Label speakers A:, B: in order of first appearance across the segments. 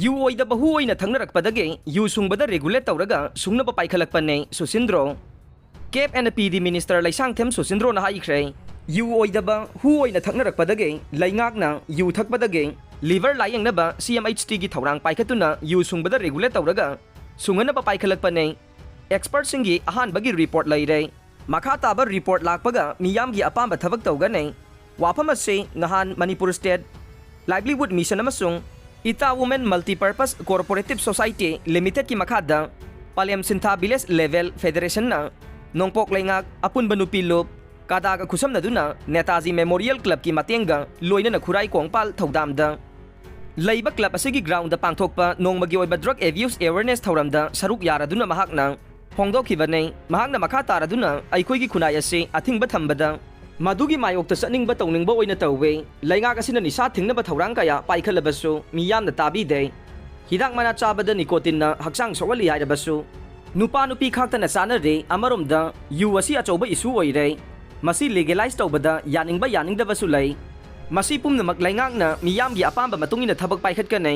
A: you ओइदबा हु ओइना थंगनरकपदगे यू सुंगबदा रेगुलेट तौरगा सुंगनबा पाइखलकपने Susindro CAF and PD minister Laisangthem Susindro ना हाइख्रे यू ओइदबा हु ओइना थंगनरकपदगे लाइंगाकना यू थकपदगे लिवर लायंगनबा CMHT की थौरांग पाइखतुना यू सुंगबदा रेगुलेट तौरगा सुंगनबा पाइखलकपने एक्सपर्ट सिंगी अहानबगी रिपोर्ट लैरे मखा ताबा रिपोर्ट लाकपगा मियामगी अपांबा थबक तौगने वाफम असे नहान मणिपुर स्टेट लाइवलीहुड मिशन अमसुंग इता women multipurpose cooperative society limited की मखादा पालेम सिंथा विलेज लेवल फेडरेशन ना नोंपोक लेंगाक अपुनबा नुपी लोप कादागा खुसमनदुना नेताजी मेमोरियल क्लब की मतेंगा लोइनना खुराई कोंगपाल थौदामदा लैबा क्लब असिगी ग्राउंड पांथोकपा नोंमगी ओइबा ड्रग एब्यूज अवेयरनेस थौरमदा सरुक यारादुना महकना फोंदोखिबने महकना मखा तारादुना अइखोइगी खुनाई असे अथिंगबा थंबदा मधुगी मायोक्ता चनिंगबा तौनिंगबा ओइना तौवे लैंगाक असिना निसा थिंगनबा थौरांग कया पाइखलबसु मियामना ताबीदे हिदाक मना चाबदा निकोटिनना हक्सांग सोवली हाइरबसु नुपा नुपी खाक्तना चानरे अमरोमदा यू असी अचौबा इशू ओइरे मसी लीगलाइज तौबदा यानिंगबा यानिंगदबसु लै मसी पुमनमक लैंगाकना मियामगी अपांबा मतुंगिना थबक पाइखतकनै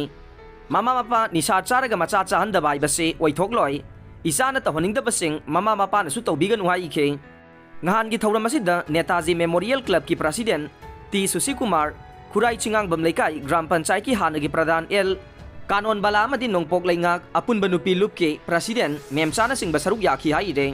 A: ममा मपा निसा चारगा मचा चाहनदबा हाइबसे ओइथोकलोय इसाना तहनिंगदबसिंग ममा मपानसु तौबिगनु हाइखे नहानगी थौरम असिदा नेताजी मेमोरियल क्लब की प्रेसिडेंट टी सुशी कुमार खुराई चिंगांगबम लेकाई ग्राम पंचायत की हानगी प्रधान एल कानोन बाला अमदी नोंपोक लैंगाक अपुनबा नुपी लुप के प्रेसिडेंट मेमचाना सिंह सरुक याखी हाइरे